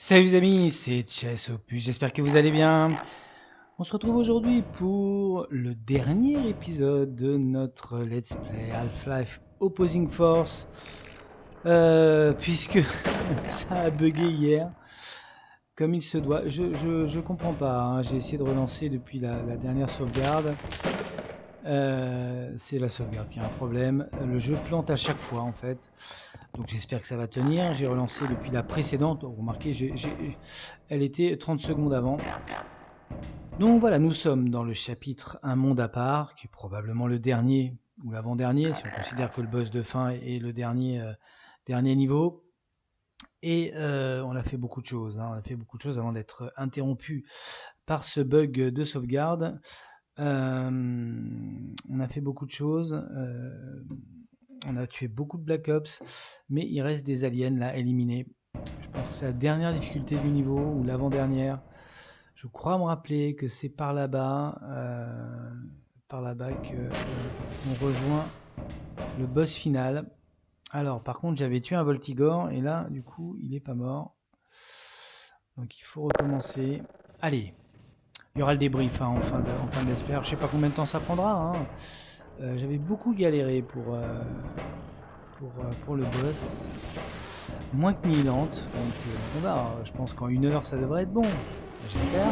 Salut les amis, c'est Chess Opus, j'espère que vous allez bien. On se retrouve aujourd'hui pour le dernier épisode de notre Let's Play Half-Life Opposing Force. Puisque ça a bugué hier, comme il se doit. Je comprends pas, hein. J'ai essayé de relancer depuis la dernière sauvegarde. C'est la sauvegarde qui a un problème. Le jeu plante à chaque fois en fait. Donc j'espère que ça va tenir. J'ai relancé depuis la précédente. Remarquez, elle était 30 secondes avant. Donc voilà, nous sommes dans le chapitre Un monde à part, qui est probablement le dernier ou l'avant-dernier, si on considère que le boss de fin est le dernier niveau. Et on a fait beaucoup de choses. On a fait beaucoup de choses avant d'être interrompu par ce bug de sauvegarde. On a fait beaucoup de choses. On a tué beaucoup de Black Ops, mais il reste des aliens là éliminés. Je pense que c'est la dernière difficulté du niveau ou l'avant-dernière. Je crois me rappeler que c'est par là-bas, que on rejoint le boss final. Alors, par contre, j'avais tué un Voltigor et là, du coup, il est pas mort. Donc, il faut recommencer. Allez, il y aura le débrief en fin de l'espère. Je sais pas combien de temps ça prendra. J'avais beaucoup galéré pour le boss. Moins que Nihilante. Donc on va. Je pense qu'en 1 heure ça devrait être bon. J'espère.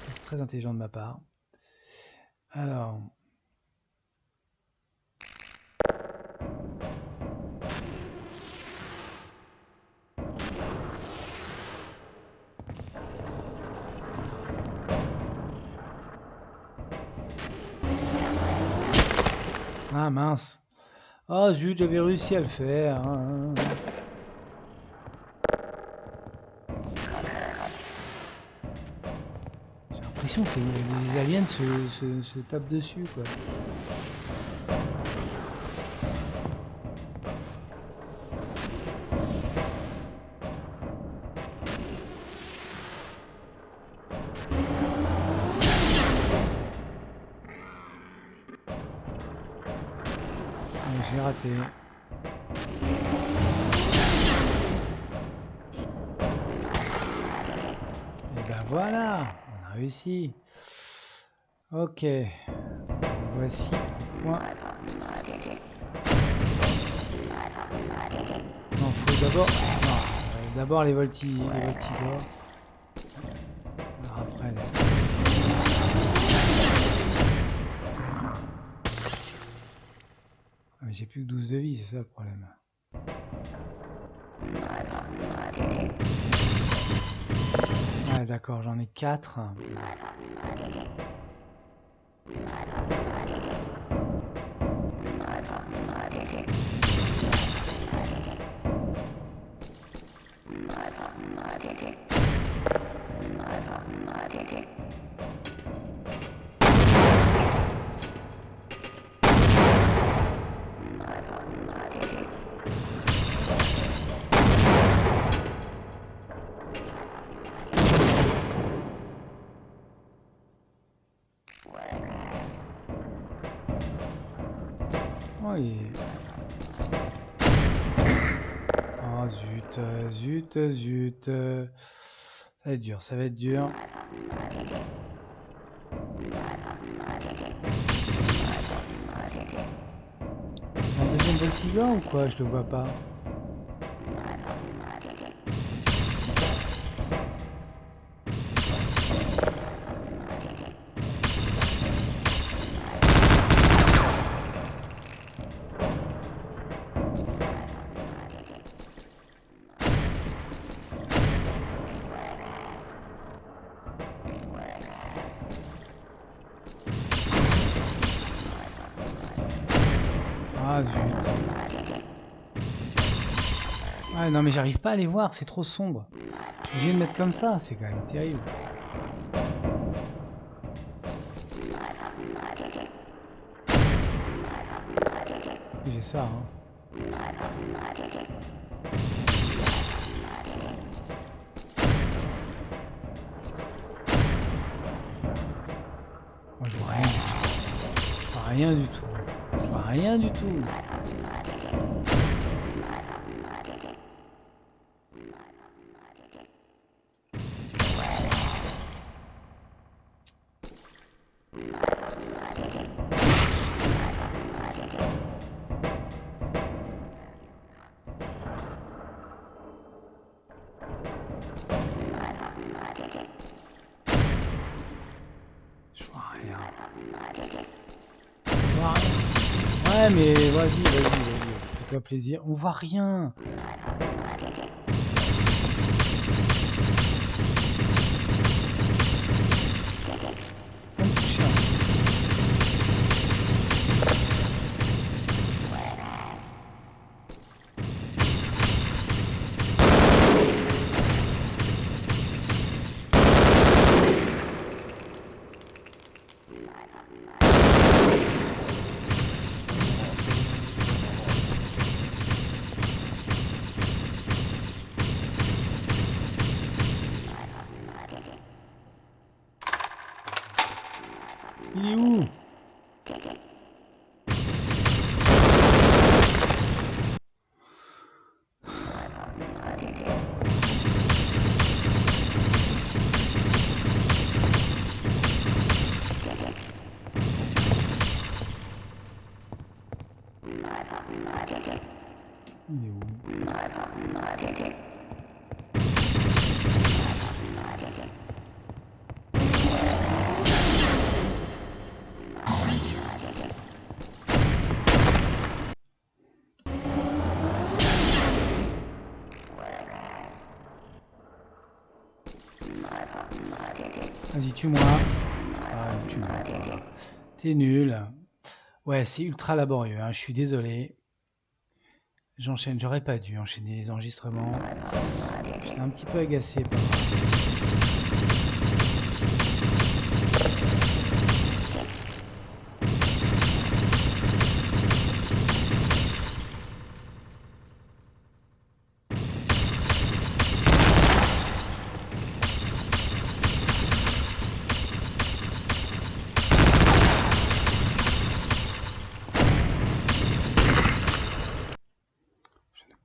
C'est très intelligent de ma part. Alors. Ah mince. Ah zut, j'avais réussi à le faire. J'ai l'impression que les aliens se tapent dessus, quoi. J'ai raté. Et ben voilà, on a réussi. Ok. Voici le point. Non, faut d'abord. Non, d'abord les Voltigors. Alors après les. Mais j'ai plus que 12 de vie, c'est ça le problème. Ah d'accord, j'en ai 4. Oh, oh zut. Ça va être dur, ça va être dur. Un deuxième Voltigor ou quoi? Je le vois pas. Ah zut. Ah non mais j'arrive pas à les voir, c'est trop sombre. Je suis obligé de mettre comme ça, c'est quand même terrible. J'ai ça, hein. Moi je vois rien. Je vois rien du tout. Je vois rien du tout. Ouais, mais vas-y. Fais-toi plaisir. On voit rien. Il est où? Il est où? Vas-y, tue-moi. Ah, tue-moi. T'es nul. Ouais, c'est ultra laborieux, hein. Je suis désolé. J'enchaîne, j'aurais pas dû enchaîner les enregistrements. J'étais un petit peu agacé par...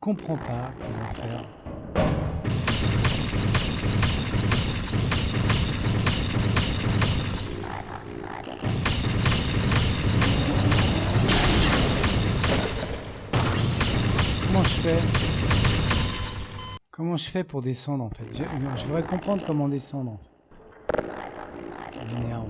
Je ne comprends pas comment faire. Comment je fais? Comment je fais pour descendre en fait? Je voudrais comprendre comment descendre en fait. Ça m'énerve.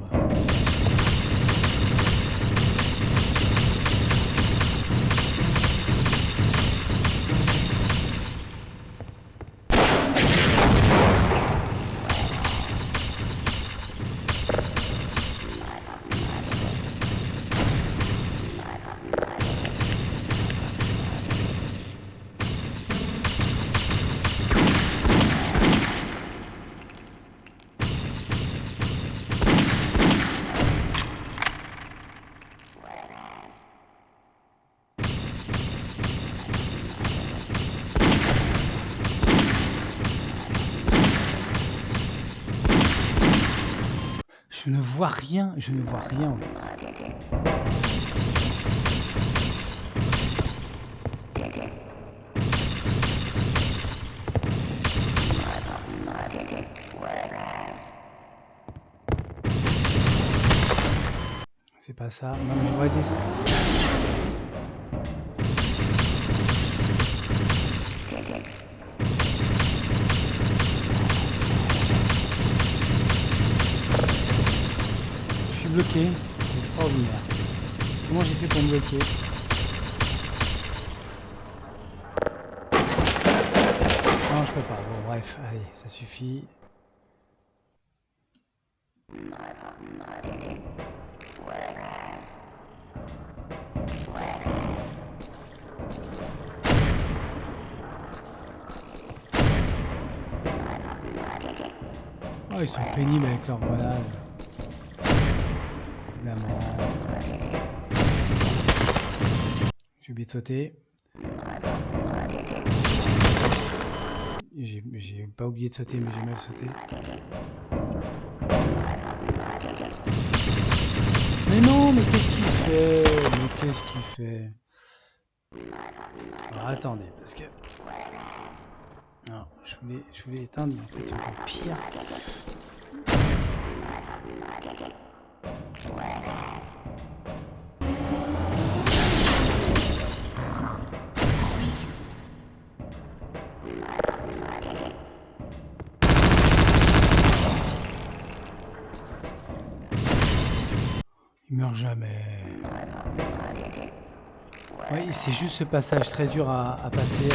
Je ne vois rien, je ne vois rien. C'est pas ça. Non, mais je vois des... Je suis bloqué. C'est extraordinaire. Comment j'ai fait pour me bloquer? Non, je peux pas. Bon, bref, allez, ça suffit. Oh, ils sont pénibles avec leurs grenades. Évidemment. J'ai oublié de sauter. J'ai pas oublié de sauter, mais j'ai mal sauté. Mais non, mais qu'est-ce qu'il fait? Mais qu'est-ce qu'il fait? Alors attendez, parce que... Non, je voulais éteindre, mais en fait c'est encore pire. Il meurt jamais. Oui, c'est juste ce passage très dur à passer.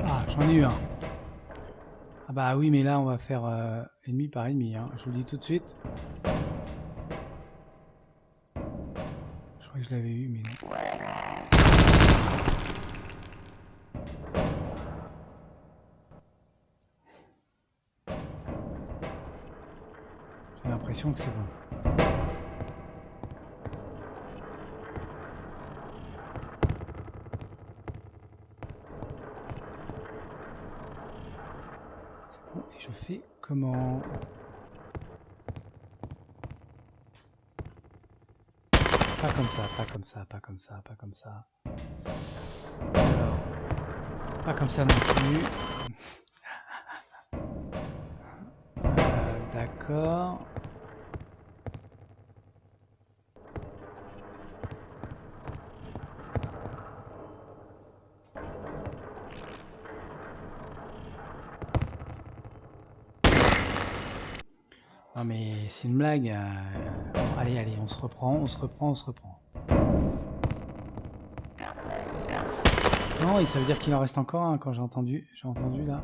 Ah, j'en ai eu un. Ah bah oui, mais là, on va faire ennemi par ennemi, hein. Je vous le dis tout de suite. Je crois que je l'avais eu, mais non. J'ai l'impression que c'est bon. C'est bon, et je fais comment? Pas comme ça, pas comme ça, pas comme ça, pas comme ça. Alors, pas comme ça non plus. D'accord. Non mais c'est une blague. Bon, allez, allez, on se reprend, on se reprend, on se reprend. Non, et ça veut dire qu'il en reste encore un quand j'ai entendu là.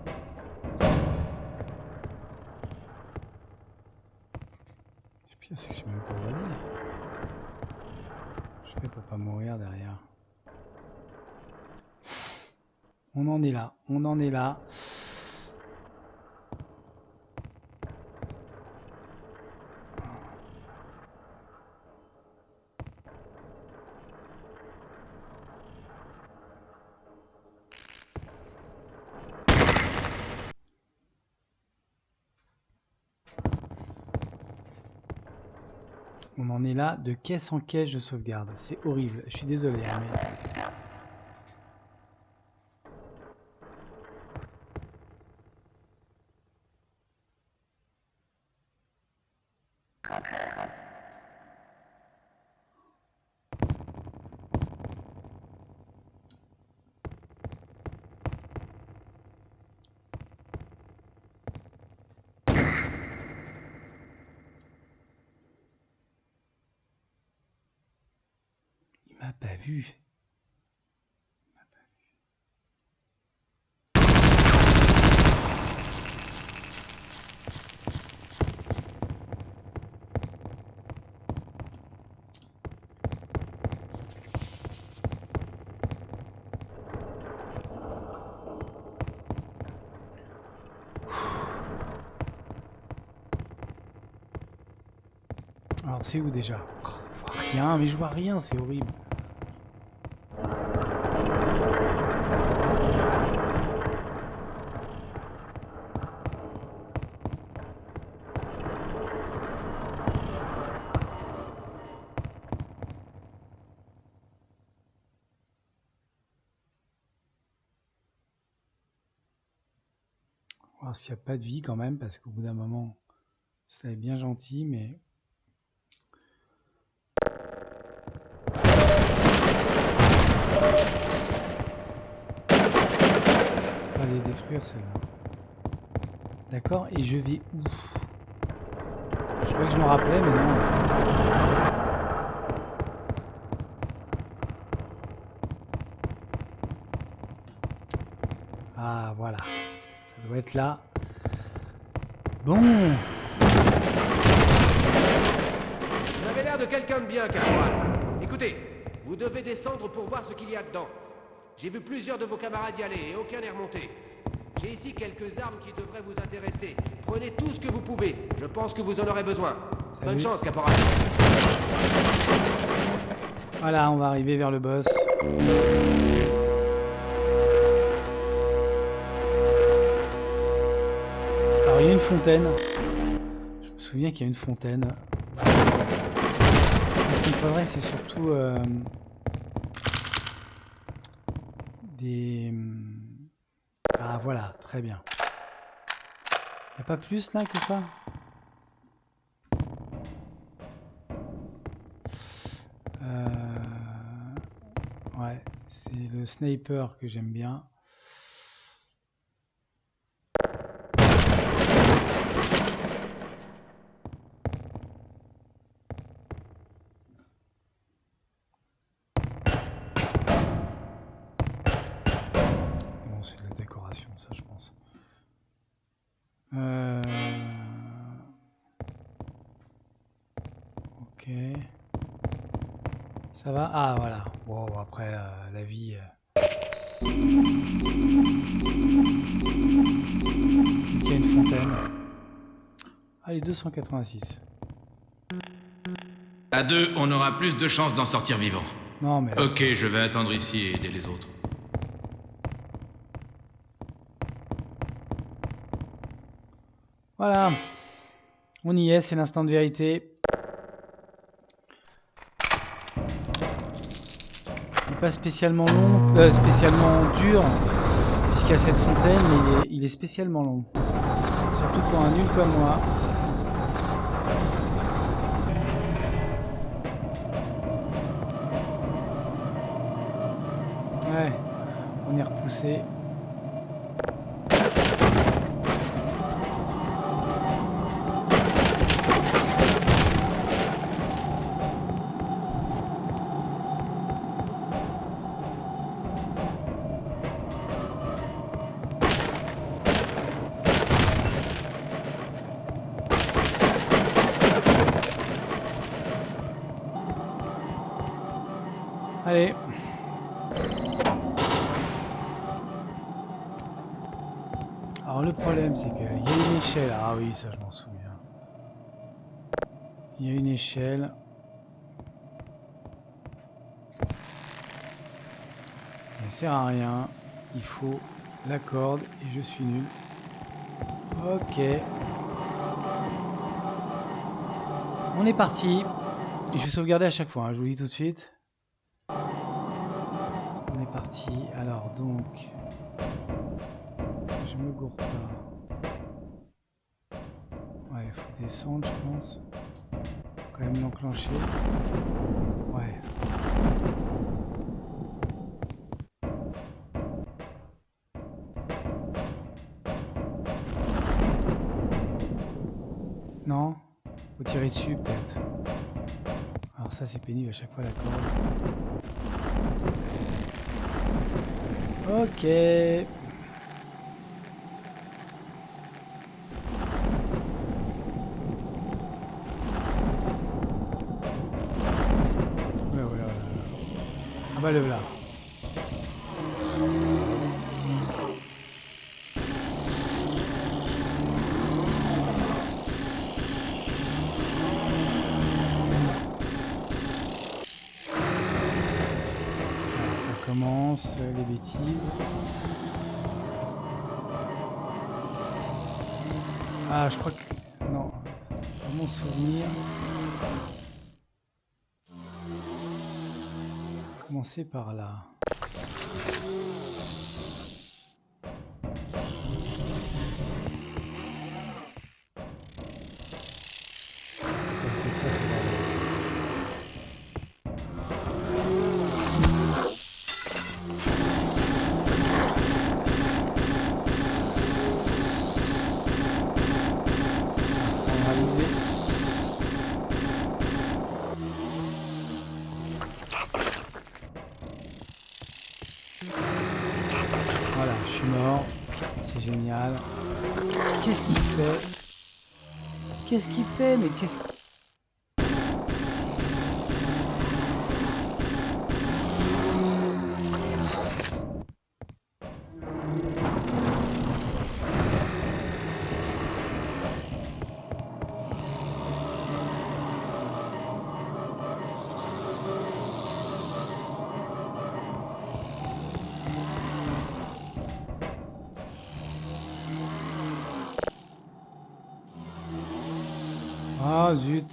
Le pire, c'est que je sais même pas où aller. Je fais pour pas mourir derrière. On en est là, on en est là. On en est là de caisse en caisse de sauvegarde. C'est horrible, je suis désolé. Hein, mais... Il m'a pas vu. Alors c'est où déjà? Oh, je vois rien, mais je vois rien, c'est horrible. Voir s'il n'y a pas de vie quand même, parce qu'au bout d'un moment, c'était bien gentil, mais... On va les détruire celle-là. D'accord, et je vais où? Je croyais que je me rappelais, mais non. En fait. Ah, voilà. Ça doit être là. Bon. Vous avez l'air de quelqu'un de bien, caporal. Écoutez, vous devez descendre pour voir ce qu'il y a dedans. J'ai vu plusieurs de vos camarades y aller et aucun n'est remonté. J'ai ici quelques armes qui devraient vous intéresser. Prenez tout ce que vous pouvez. Je pense que vous en aurez besoin. Salut. Bonne chance, caporal. Voilà, on va arriver vers le boss. Alors, il y a une fontaine. Je me souviens qu'il y a une fontaine. Ce qu'il me faudrait, c'est surtout des... Ah voilà, très bien. Il n'y a pas plus là que ça? Ouais, c'est le sniper que j'aime bien. Bon, c'est de la décoration, ça, je pense. Ok. Ça va? Ah, voilà. Wow, après, la vie... Il y a une fontaine. Allez, 286. À deux, on aura plus de chances d'en sortir vivant. Non, mais là, ok, je vais attendre ici et aider les autres. Voilà. On y est, c'est l'instant de vérité. Il n'est pas spécialement long, spécialement dur, puisqu'il y a cette fontaine, mais il est spécialement long. Surtout pour un nul comme moi. Ouais, on est repoussé. Allez. Alors le problème c'est qu'il y a une échelle. Ah oui, ça je m'en souviens. Il y a une échelle. Elle sert à rien. Il faut la corde et je suis nul. Ok. On est parti. Et je vais sauvegarder à chaque fois, hein, je vous le dis tout de suite. On est parti. Alors donc... Je me gourre pas. Ouais, il faut descendre, je pense. Quand même l'enclencher. Ouais. Non? Faut tirer dessus peut-être. Alors ça c'est pénible à chaque fois la corde. Ok. Oula. Ah bah le voilà. Ça commence les bêtises. Ah, je crois que... Non. Dans mon souvenir... Commencer par là. Et ça, c'est là. Voilà, je suis mort. C'est génial. Qu'est-ce qu'il fait? Qu'est-ce qu'il fait? Mais qu'est-ce...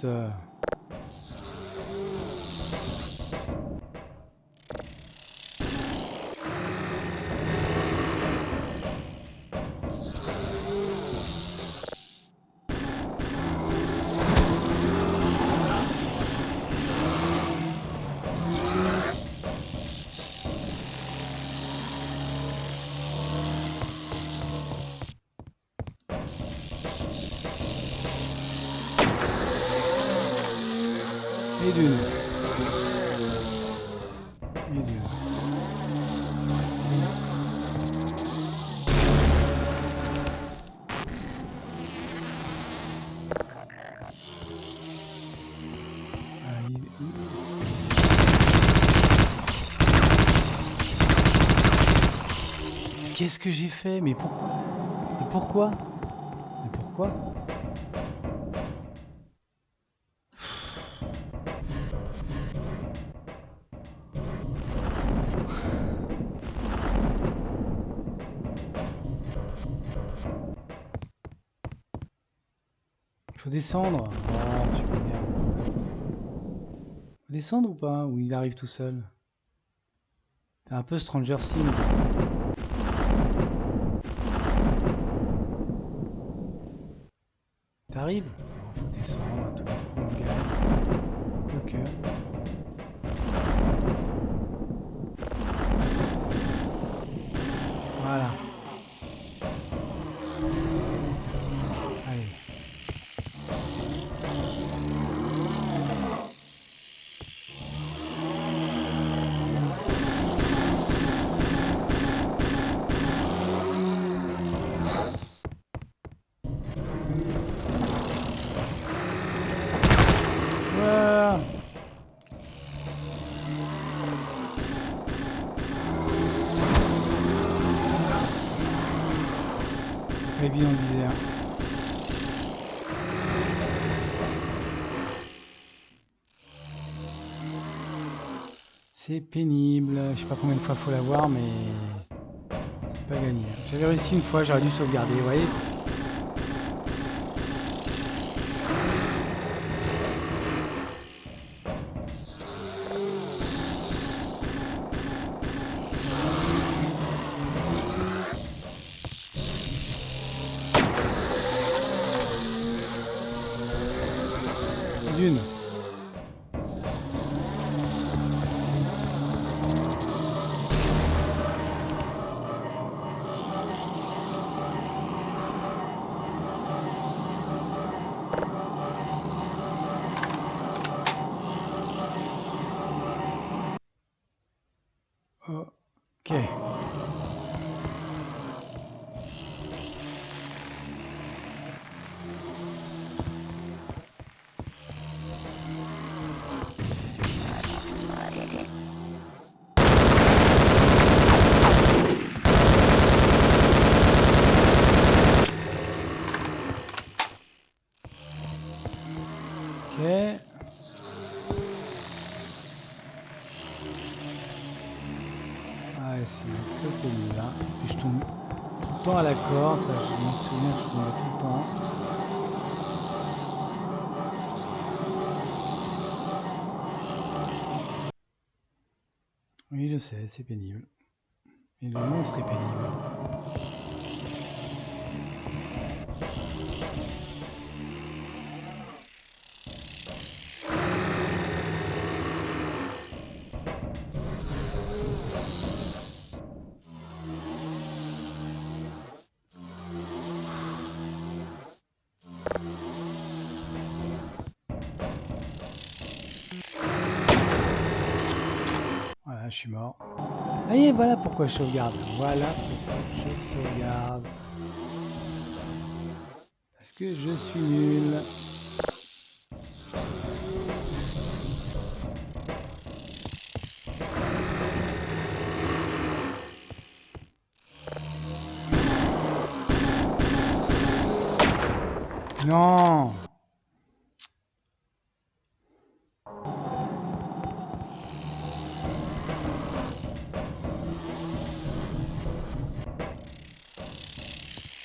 minutes. Et d'une. Et d'une. Qu'est-ce que j'ai fait? Mais pourquoi? Mais pourquoi? Mais pourquoi? Faut descendre. Oh, tu m'énerves. Faut descendre ou pas? Ou il arrive tout seul? T'es un peu Stranger Things. T'arrives? Oh, faut descendre, à tous les coups on gagne. Quoique. Voilà. Allez. Voilà. Pas évident de viser, hein. C'est pénible. Je sais pas combien de fois faut l'avoir, mais c'est pas gagné. J'avais réussi une fois, j'aurais dû sauvegarder, vous voyez. D'une. Ok. Ok. Ah, c'est un peu pénible là. Puis je tombe tout le temps à la corde, ça je me souviens, je tombais tout le temps. Oui, je sais, c'est pénible. Et le monstre est pénible. Voilà, je suis mort. Et voilà pourquoi je sauvegarde. Voilà pourquoi je sauvegarde. Parce que je suis nul. Non.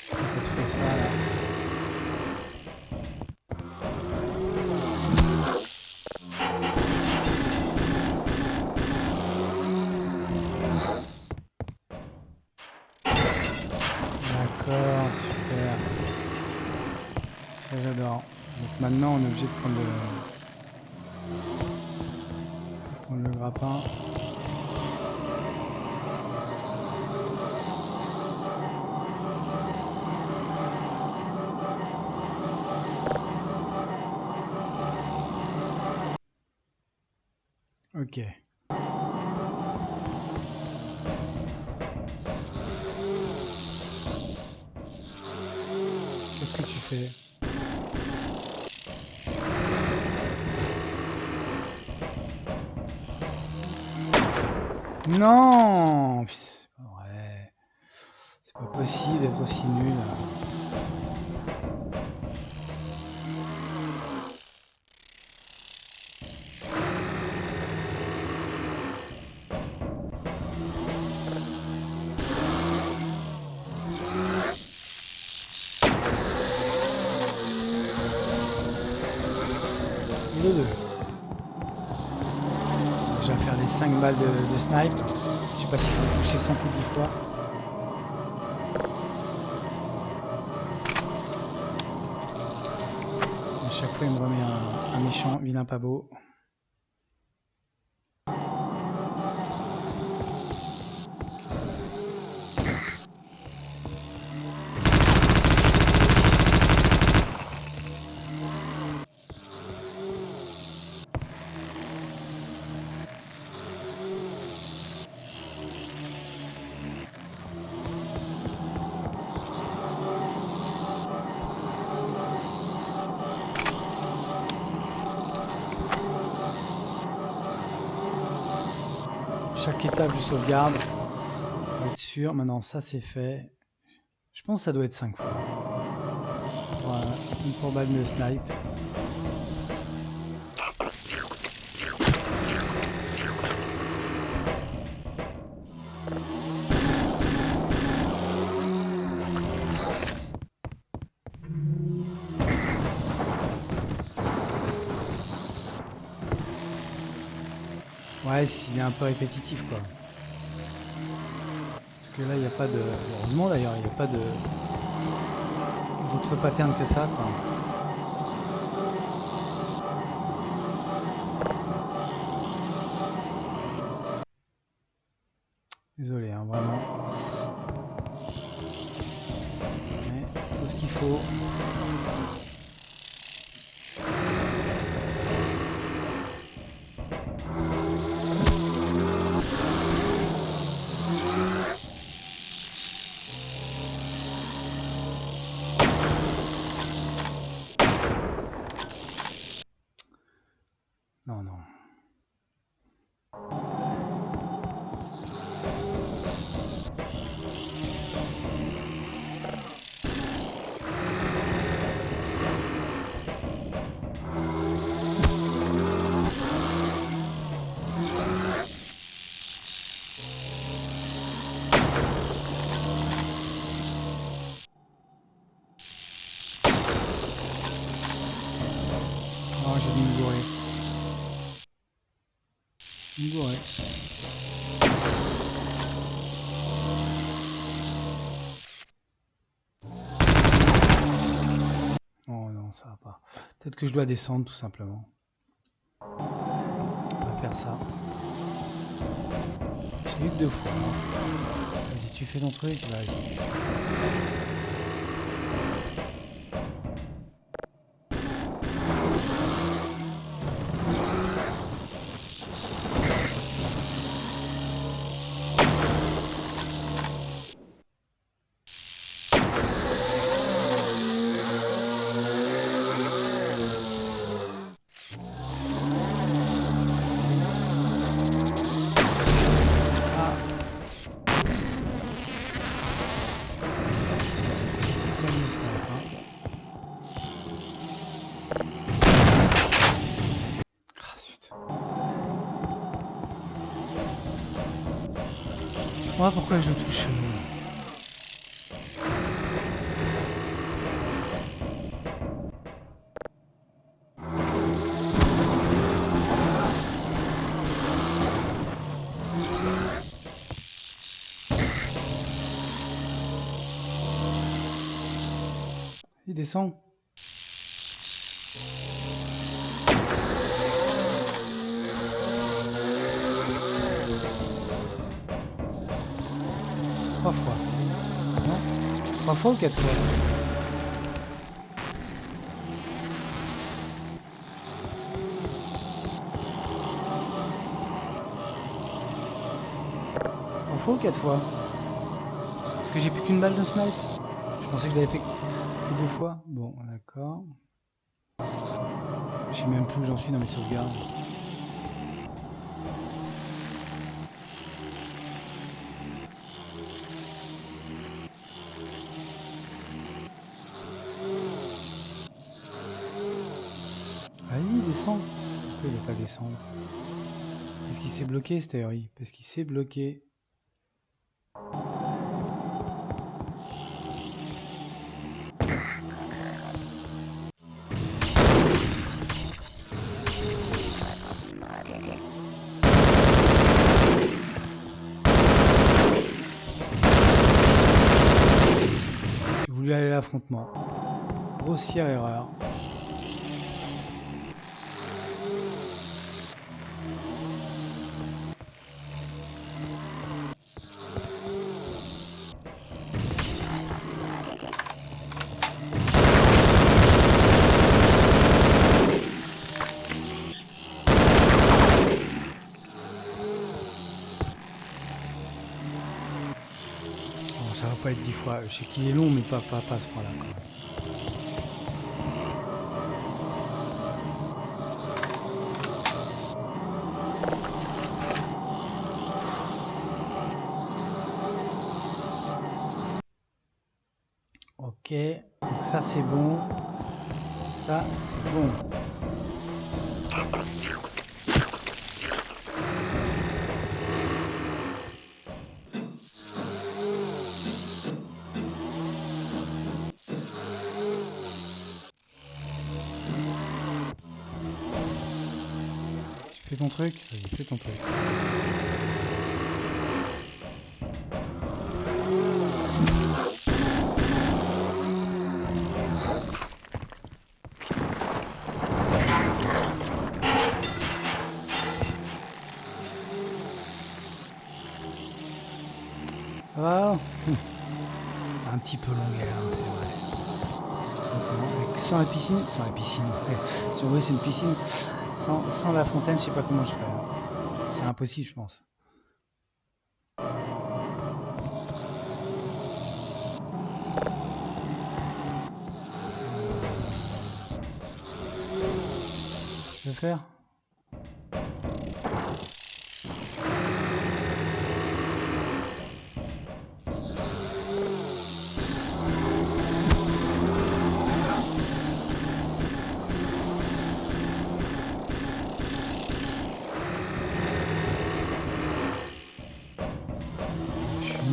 Pourquoi tu fais ça là? maintenant on est obligé de prendre le grappin. Ok. Qu'est-ce que tu fais? Non! C'est pas vrai. C'est pas possible d'être aussi nul. Les deux. Déjà faire les 5 balles de snipe. Je sais pas s'il faut toucher 5 ou 10 fois. À chaque fois il me remet un méchant, vilain pas beau. Chaque étape je sauvegarde pour être sûr. Maintenant ça c'est fait. Je pense que ça doit être 5 fois. Voilà, une pour balle de snipe. Ouais, s'il est un peu répétitif quoi. Parce que là il n'y a pas de... Heureusement d'ailleurs, il n'y a pas de... d'autres patterns que ça quoi. Désolé hein, vraiment. Mais il faut ce qu'il faut. Non, non. Oh, j'ai dû me gourer. Me gourer. Oh non, ça va pas. Peut-être que je dois descendre tout simplement. On va faire ça. Je l'ai eu que 2 fois. Hein. Vas-y, tu fais ton truc. Vas-y. Moi, pourquoi je touche il descend. 3 fois. Non? 3 fois ou 4 fois? Fois ou 4 fois? Parce que j'ai plus qu'une balle de snipe. Je pensais que je l'avais fait que 2 fois. Bon, d'accord. Je sais même plus où j'en suis dans mes sauvegardes. Vas-y, descends. Pourquoi il ne va pas descendre? Est-ce qu'il s'est bloqué, cette théorie? Parce qu'il s'est bloqué. J'ai voulu aller à l'affrontement. Grossière erreur. Ça va pas être 10 fois. Je sais qu'il est long, mais pas à ce point-là, quand même. Ok, donc ça c'est bon. Ça c'est bon. Tu fais ton truc? Vas-y, fais ton truc. Ah, c'est un petit peu long, hein, c'est vrai. Sans la piscine, si on veut c'est une piscine, sans la fontaine, je sais pas comment je ferais. C'est impossible, je pense. Je vais faire.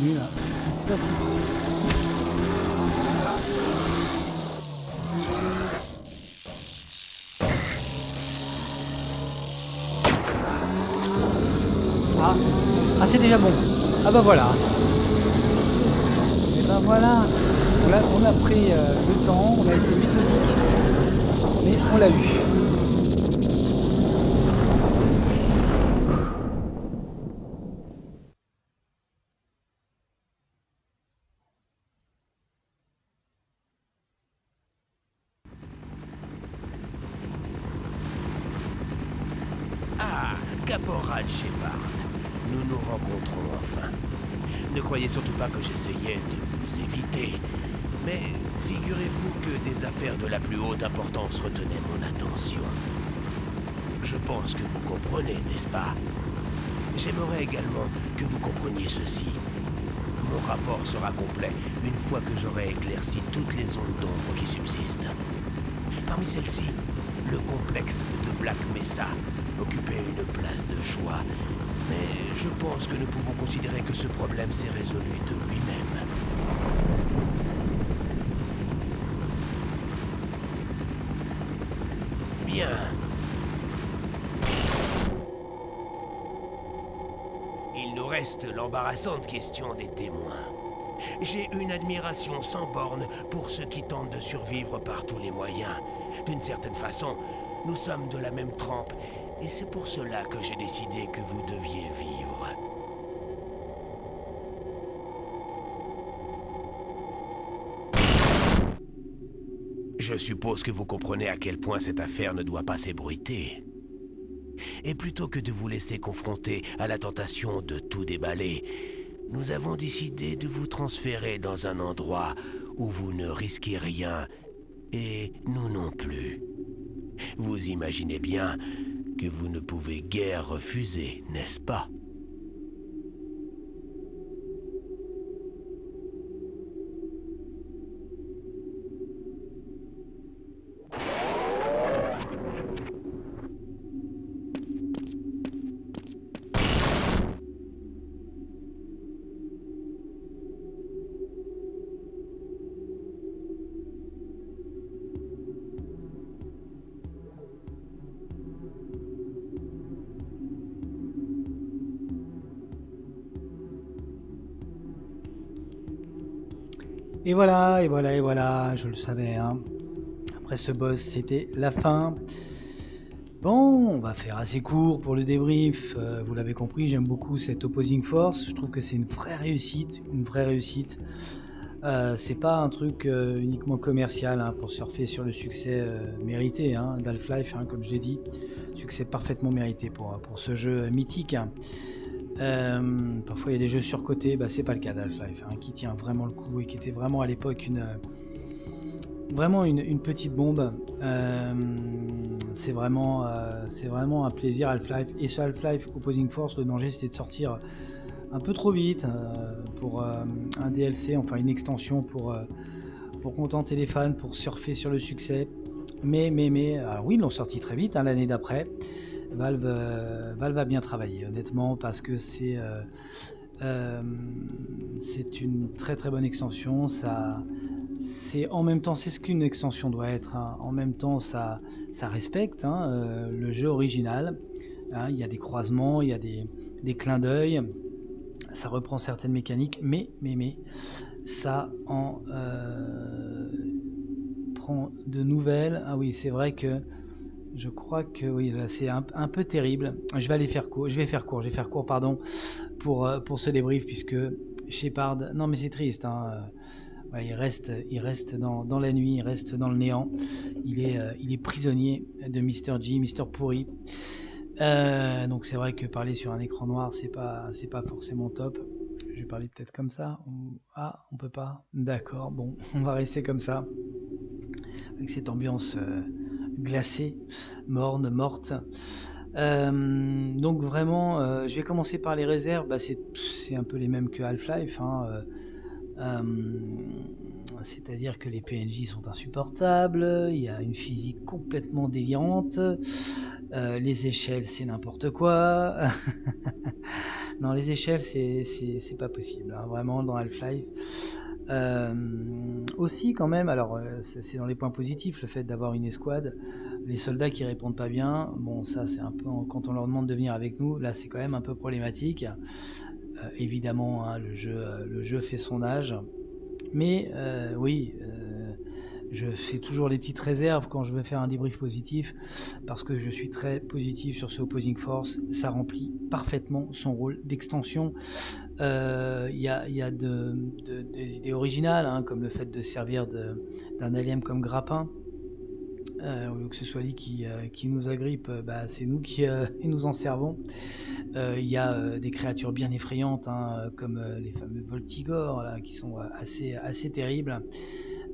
Nul, c'est pas si difficile. Ah c'est déjà bon. Ah bah voilà. Et ben voilà. On a pris le temps, on a été méthodique, mais on l'a eu. Caporal Shepard, nous nous rencontrons enfin. Ne croyez surtout pas que j'essayais de vous éviter, mais figurez-vous que des affaires de la plus haute importance retenaient mon attention. Je pense que vous comprenez, n'est-ce pas? J'aimerais également que vous compreniez ceci. Mon rapport sera complet une fois que j'aurai éclairci toutes les zones d'ombre qui subsistent. Parmi celles-ci, le complexe de Black Mesa occupait une place de choix, mais je pense que nous pouvons considérer que ce problème s'est résolu de lui-même. Bien. Il nous reste l'embarrassante question des témoins. J'ai une admiration sans borne pour ceux qui tentent de survivre par tous les moyens. D'une certaine façon, nous sommes de la même trempe, et c'est pour cela que j'ai décidé que vous deviez vivre. Je suppose que vous comprenez à quel point cette affaire ne doit pas s'ébruiter. Et plutôt que de vous laisser confronter à la tentation de tout déballer, nous avons décidé de vous transférer dans un endroit où vous ne risquez rien, et nous non plus. Vous imaginez bien que vous ne pouvez guère refuser, n'est-ce pas? Et voilà, et voilà, et voilà, je le savais, hein. Après ce boss, c'était la fin. Bon, on va faire assez court pour le débrief. Vous l'avez compris, j'aime beaucoup cette Opposing Force. Je trouve que c'est une vraie réussite, une vraie réussite. C'est pas un truc uniquement commercial hein, pour surfer sur le succès mérité hein, d'Half-Life, hein, comme je l'ai dit. Succès parfaitement mérité pour ce jeu mythique. Parfois il y a des jeux surcotés, bah, c'est pas le cas d'Half-Life, hein, qui tient vraiment le coup et qui était vraiment à l'époque une petite bombe. C'est vraiment un plaisir Half-Life. Et ce Half-Life Opposing Force, le danger c'était de sortir un peu trop vite pour un DLC, enfin une extension pour contenter les fans, pour surfer sur le succès. Mais, alors oui, ils l'ont sorti très vite, hein, l'année d'après. Valve a bien travaillé, honnêtement, parce que c'est une très très bonne extension. En même temps, c'est ce qu'une extension doit être. Hein. En même temps, ça respecte hein, le jeu original. Hein, il y a des croisements, il y a des clins d'œil. Ça reprend certaines mécaniques, mais ça en prend de nouvelles. Ah oui, c'est vrai que je crois que oui, là c'est un peu terrible. Je vais faire court, pardon, pour ce débrief, puisque Shepard, non mais c'est triste, hein, ouais, il reste dans la nuit, il reste dans le néant. Il est prisonnier de Mr. G, Mr. Pourri. Donc c'est vrai que parler sur un écran noir, c'est pas forcément top. Je vais parler peut-être comme ça. Ah, on peut pas. D'accord, bon, on va rester comme ça, avec cette ambiance glacée, morne, morte. Donc vraiment, je vais commencer par les réserves. Bah, c'est un peu les mêmes que Half-Life. Hein. C'est-à-dire que les PNJ sont insupportables, il y a une physique complètement délirante, les échelles c'est n'importe quoi. Non, les échelles c'est pas possible, hein, vraiment dans Half-Life. Aussi quand même, alors c'est dans les points positifs, le fait d'avoir une escouade, les soldats qui répondent pas bien, bon ça c'est un peu, quand on leur demande de venir avec nous, là c'est quand même un peu problématique. Évidemment hein, le jeu fait son âge, mais oui, je fais toujours les petites réserves quand je veux faire un débrief positif, parce que je suis très positif sur ce Opposing Force. Ça remplit parfaitement son rôle d'extension. Il y a des idées originales, hein, comme le fait de servir d'un alien comme grappin. Au lieu que ce soit lui qui nous agrippe, bah, c'est nous qui nous en servons. Il y a des créatures bien effrayantes, hein, comme les fameux Voltigores, là, qui sont assez terribles.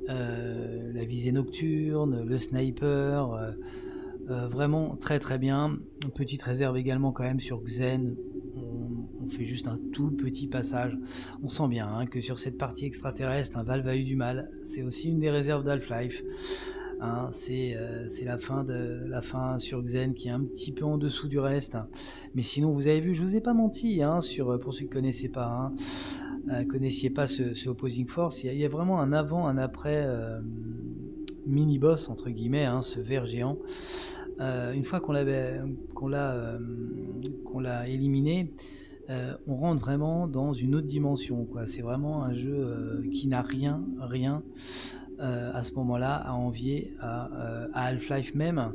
La visée nocturne, le sniper, vraiment très très bien. Une petite réserve également quand même sur Xen. On fait juste un tout petit passage. On sent bien hein, que sur cette partie extraterrestre, Valve a eu du mal. C'est aussi une des réserves d'Half-Life. Hein, c'est la fin sur Xen qui est un petit peu en dessous du reste. Mais sinon, vous avez vu, je vous ai pas menti hein, pour ceux qui connaissaient pas. Hein, connaissiez pas ce Opposing Force. Il y a vraiment un avant, un après mini-boss entre guillemets, hein, ce ver géant. Une fois qu'on l'a éliminé, on rentre vraiment dans une autre dimension, quoi. C'est vraiment un jeu qui n'a rien à ce moment-là à envier à Half-Life même,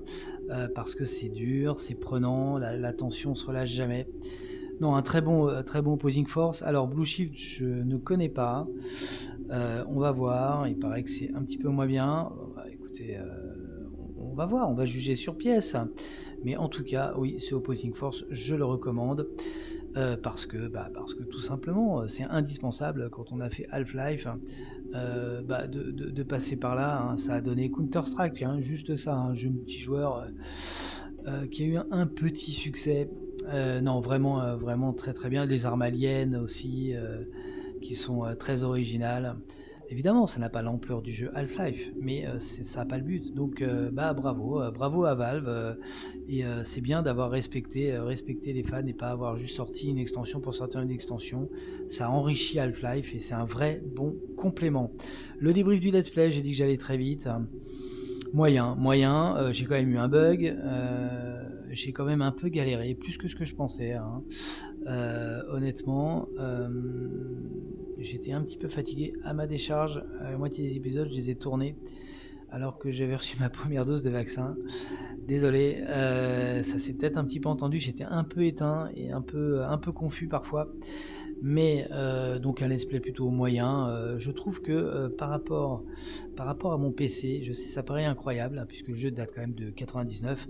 parce que c'est dur, c'est prenant, la tension se relâche jamais. Non, un très bon Opposing Force. Alors Blue Shift, je ne connais pas. On va voir. Il paraît que c'est un petit peu moins bien. Écoutez, écoutez, on va voir, on va juger sur pièce. Mais en tout cas, oui, ce Opposing Force, je le recommande. Parce que tout simplement, c'est indispensable quand on a fait Half-Life de passer par là. Hein. Ça a donné Counter-Strike, hein, juste ça, un jeu multijoueur qui a eu un petit succès. Non, vraiment, vraiment très très bien. Les armes aliens aussi, qui sont très originales. Évidemment, ça n'a pas l'ampleur du jeu Half-Life, mais ça n'a pas le but. Donc, bravo à Valve. Et c'est bien d'avoir respecté les fans et pas avoir juste sorti une extension pour sortir une extension. Ça enrichit Half-Life et c'est un vrai bon complément. Le débrief du let's play, j'ai dit que j'allais très vite. Moyen. J'ai quand même eu un bug. J'ai quand même un peu galéré, plus que ce que je pensais. Hein. Honnêtement, j'étais un petit peu fatigué à ma décharge. À la moitié des épisodes, je les ai tournés alors que j'avais reçu ma première dose de vaccin. Désolé, ça s'est peut-être un petit peu entendu. J'étais un peu éteint et un peu confus parfois. Mais donc un let's play plutôt moyen. Je trouve que par rapport à mon PC, je sais ça paraît incroyable hein, puisque le jeu date quand même de 99.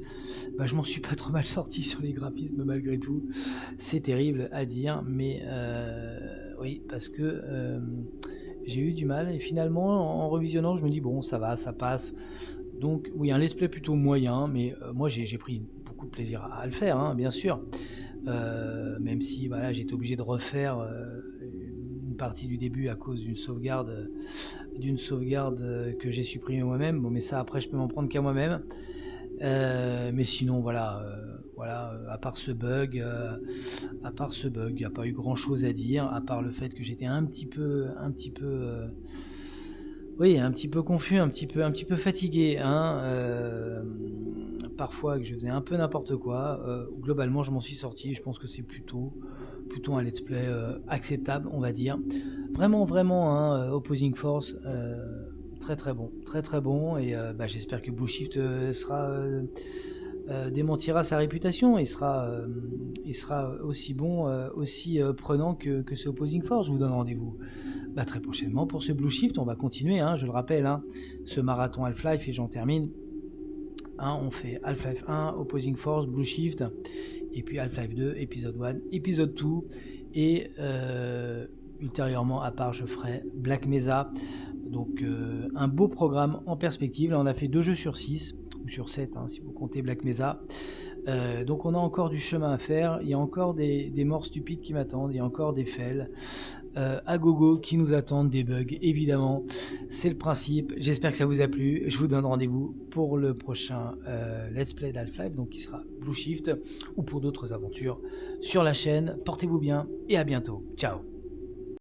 Je m'en suis pas trop mal sorti sur les graphismes malgré tout. C'est terrible à dire, mais oui parce que j'ai eu du mal et finalement en revisionnant je me dis bon ça va, ça passe. Donc oui un let's play plutôt moyen, mais moi j'ai pris beaucoup de plaisir à le faire, hein, bien sûr. Même si voilà, j'ai été obligé de refaire une partie du début à cause d'une sauvegarde que j'ai supprimée moi-même. Bon, mais ça après je peux m'en prendre qu'à moi-même. Mais sinon voilà, à part ce bug, il n'y a pas eu grand-chose à dire, à part le fait que j'étais un petit peu confus, un petit peu fatigué, hein, parfois que je faisais un peu n'importe quoi. Globalement, je m'en suis sorti. Je pense que c'est plutôt un let's play acceptable, on va dire. Vraiment, hein, Opposing Force, très bon. Et j'espère que Blue Shift démentira sa réputation et sera aussi bon, aussi prenant que ce Opposing Force. Je vous donne rendez-vous très prochainement pour ce Blue Shift. On va continuer, hein, je le rappelle, hein, ce marathon Half-Life et j'en termine. Hein, on fait Half-Life 1, Opposing Force, Blue Shift, et puis Half-Life 2, épisode 1, épisode 2, et ultérieurement, à part, je ferai Black Mesa. Donc un beau programme en perspective. Là, on a fait 2 jeux sur 6, ou sur 7, hein, si vous comptez Black Mesa. Donc on a encore du chemin à faire. Il y a encore des morts stupides qui m'attendent. Il y a encore des fails à gogo qui nous attendent, des bugs évidemment. C'est le principe. J'espère que ça vous a plu. Je vous donne rendez-vous pour le prochain Let's Play d'Half-Life, donc qui sera Blue Shift, ou pour d'autres aventures sur la chaîne. Portez-vous bien et à bientôt. Ciao.